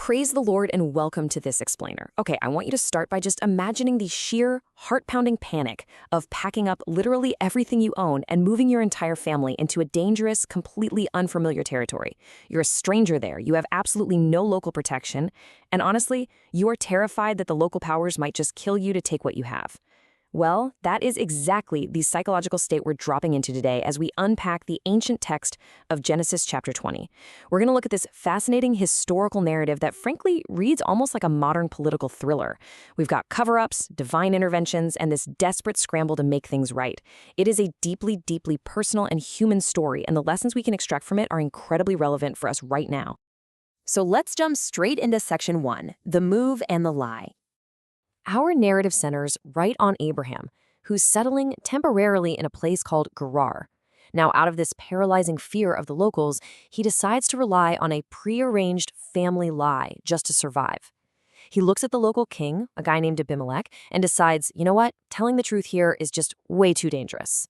Praise the Lord and welcome to this explainer. Okay, I want you to start by just imagining the sheer, heart-pounding panic of packing up literally everything you own and moving your entire family into a dangerous, completely unfamiliar territory. You're a stranger there, you have absolutely no local protection, and honestly, you are terrified that the local powers might just kill you to take what you have. Well, that is exactly the psychological state we're dropping into today as we unpack the ancient text of Genesis chapter 20. We're going to look at this fascinating historical narrative that frankly reads almost like a modern political thriller. We've got cover-ups, divine interventions, and this desperate scramble to make things right. It is a deeply, deeply personal and human story, and the lessons we can extract from it are incredibly relevant for us right now. So let's jump straight into section 1, the move and the lie. Our narrative centers right on Abraham, who's settling temporarily in a place called Gerar. Now, out of this paralyzing fear of the locals, he decides to rely on a prearranged family lie just to survive. He looks at the local king, a guy named Abimelek, and decides, you know what, telling the truth here is just way too dangerous.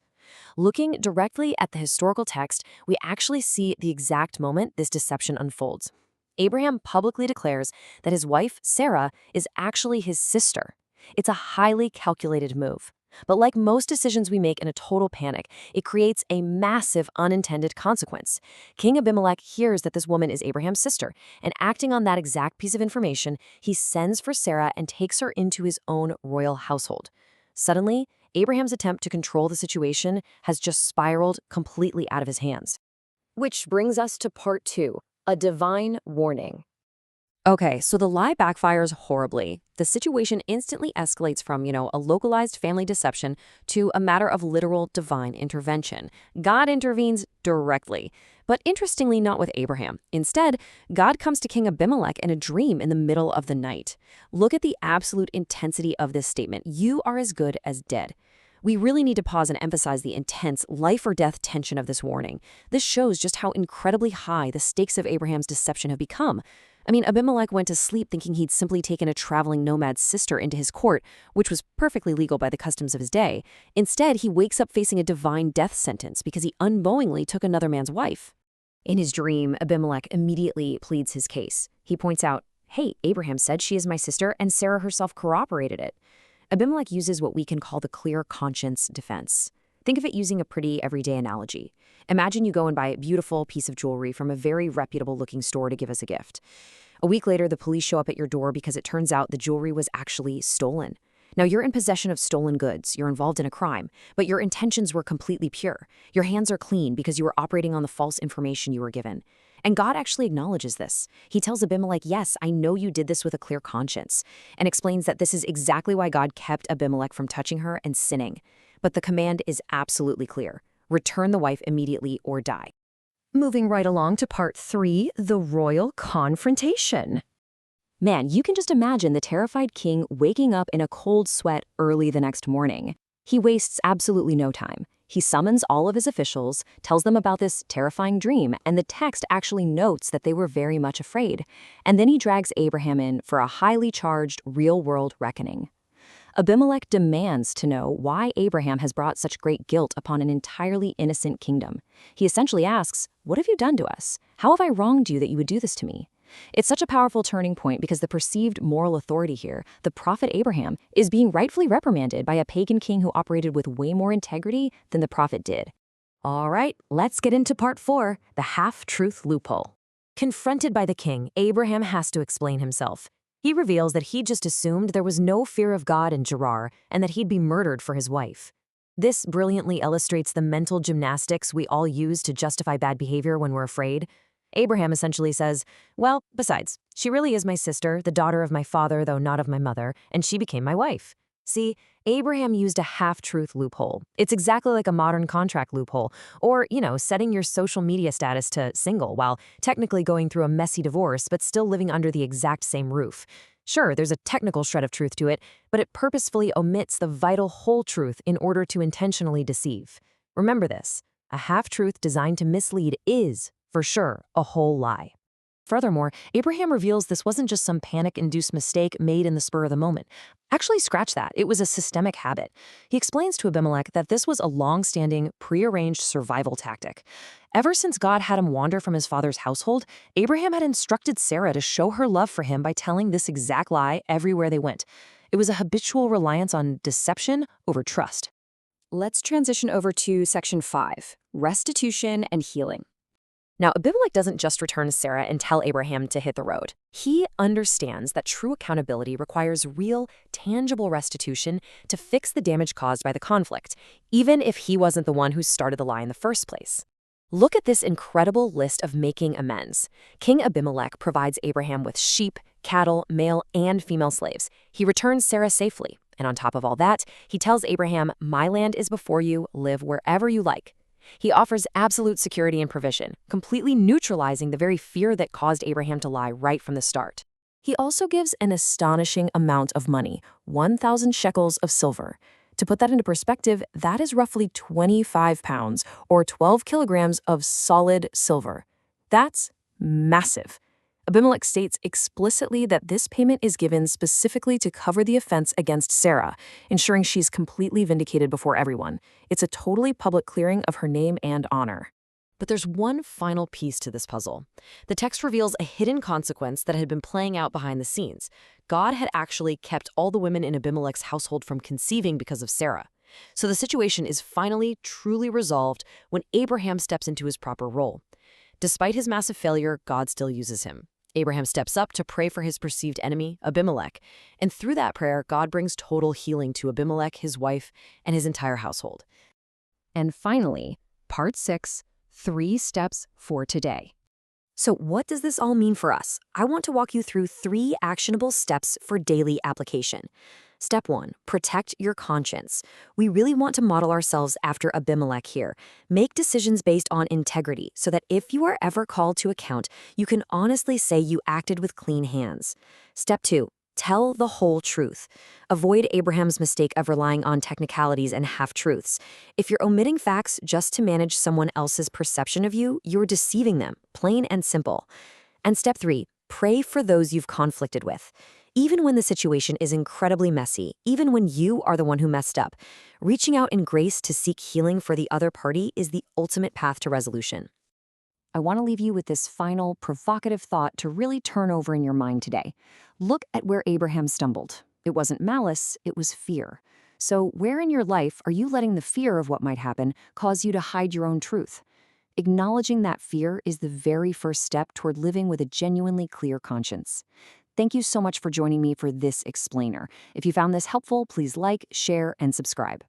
Looking directly at the historical text, we actually see the exact moment this deception unfolds. Abraham publicly declares that his wife, Sarah, is actually his sister. It's a highly calculated move. But like most decisions we make in a total panic, it creates a massive unintended consequence. King Abimelek hears that this woman is Abraham's sister, and acting on that exact piece of information, he sends for Sarah and takes her into his own royal household. Suddenly, Abraham's attempt to control the situation has just spiraled completely out of his hands. Which brings us to part 2. A divine warning. Okay, so the lie backfires horribly. The situation instantly escalates from, a localized family deception to a matter of literal divine intervention. God intervenes directly. But interestingly, not with Abraham. Instead, God comes to King Abimelek in a dream in the middle of the night. Look at the absolute intensity of this statement. You are as good as dead. We really need to pause and emphasize the intense life-or-death tension of this warning. This shows just how incredibly high the stakes of Abraham's deception have become. I mean, Abimelek went to sleep thinking he'd simply taken a traveling nomad's sister into his court, which was perfectly legal by the customs of his day. Instead, he wakes up facing a divine death sentence because he unknowingly took another man's wife. In his dream, Abimelek immediately pleads his case. He points out, hey, Abraham said she is my sister, and Sarah herself corroborated it. Abimelek uses what we can call the clear conscience defense. Think of it using a pretty everyday analogy. Imagine you go and buy a beautiful piece of jewelry from a very reputable-looking store to give as a gift. A week later, the police show up at your door because it turns out the jewelry was actually stolen. Now, you're in possession of stolen goods, you're involved in a crime, but your intentions were completely pure. Your hands are clean because you were operating on the false information you were given. And God actually acknowledges this. He tells Abimelek, yes, I know you did this with a clear conscience, and explains that this is exactly why God kept Abimelek from touching her and sinning. But the command is absolutely clear. Return the wife immediately or die. Moving right along to part 3, the royal confrontation. Man, you can just imagine the terrified king waking up in a cold sweat early the next morning. He wastes absolutely no time. He summons all of his officials, tells them about this terrifying dream, and the text actually notes that they were very much afraid. And then he drags Abraham in for a highly charged, real-world reckoning. Abimelek demands to know why Abraham has brought such great guilt upon an entirely innocent kingdom. He essentially asks, what have you done to us? How have I wronged you that you would do this to me? It's such a powerful turning point because the perceived moral authority here, the prophet Abraham, is being rightfully reprimanded by a pagan king who operated with way more integrity than the prophet did. All right, let's get into part 4, the half-truth loophole. Confronted by the king, Abraham has to explain himself. He reveals that he just assumed there was no fear of God in Gerar and that he'd be murdered for his wife. This brilliantly illustrates the mental gymnastics we all use to justify bad behavior when we're afraid. Abraham essentially says, well, besides, she really is my sister, the daughter of my father, though not of my mother, and she became my wife. See, Abraham used a half-truth loophole. It's exactly like a modern contract loophole, or, setting your social media status to single while technically going through a messy divorce but still living under the exact same roof. Sure, there's a technical shred of truth to it, but it purposefully omits the vital whole truth in order to intentionally deceive. Remember this, a half-truth designed to mislead is, for sure, a whole lie. Furthermore, Abraham reveals this wasn't just some panic-induced mistake made in the spur of the moment. Actually, scratch that. It was a systemic habit. He explains to Abimelek that this was a long-standing, prearranged survival tactic. Ever since God had him wander from his father's household, Abraham had instructed Sarah to show her love for him by telling this exact lie everywhere they went. It was a habitual reliance on deception over trust. Let's transition over to section 5, restitution and healing. Now, Abimelek doesn't just return Sarah and tell Abraham to hit the road. He understands that true accountability requires real, tangible restitution to fix the damage caused by the conflict, even if he wasn't the one who started the lie in the first place. Look at this incredible list of making amends. King Abimelek provides Abraham with sheep, cattle, male and female slaves. He returns Sarah safely. And on top of all that, he tells Abraham, "My land is before you, live wherever you like." He offers absolute security and provision, completely neutralizing the very fear that caused Abraham to lie right from the start. He also gives an astonishing amount of money, 1,000 shekels of silver. To put that into perspective, that is roughly 25 pounds or 12 kilograms of solid silver. That's massive. Abimelek states explicitly that this payment is given specifically to cover the offense against Sarah, ensuring she's completely vindicated before everyone. It's a totally public clearing of her name and honor. But there's one final piece to this puzzle. The text reveals a hidden consequence that had been playing out behind the scenes. God had actually kept all the women in Abimelek's household from conceiving because of Sarah. So the situation is finally truly resolved when Abraham steps into his proper role. Despite his massive failure, God still uses him. Abraham steps up to pray for his perceived enemy, Abimelek, and through that prayer, God brings total healing to Abimelek, his wife, and his entire household. And finally, part 6, 3 steps for today. So what does this all mean for us? I want to walk you through 3 actionable steps for daily application. Step 1, protect your conscience. We really want to model ourselves after Abimelek here. Make decisions based on integrity so that if you are ever called to account, you can honestly say you acted with clean hands. Step 2, tell the whole truth. Avoid Abraham's mistake of relying on technicalities and half-truths. If you're omitting facts just to manage someone else's perception of you, you're deceiving them, plain and simple. And step 3, pray for those you've conflicted with. Even when the situation is incredibly messy, even when you are the one who messed up, reaching out in grace to seek healing for the other party is the ultimate path to resolution. I want to leave you with this final, provocative thought to really turn over in your mind today. Look at where Abraham stumbled. It wasn't malice, it was fear. So where in your life are you letting the fear of what might happen cause you to hide your own truth? Acknowledging that fear is the very first step toward living with a genuinely clear conscience. Thank you so much for joining me for this explainer. If you found this helpful, please like, share, and subscribe.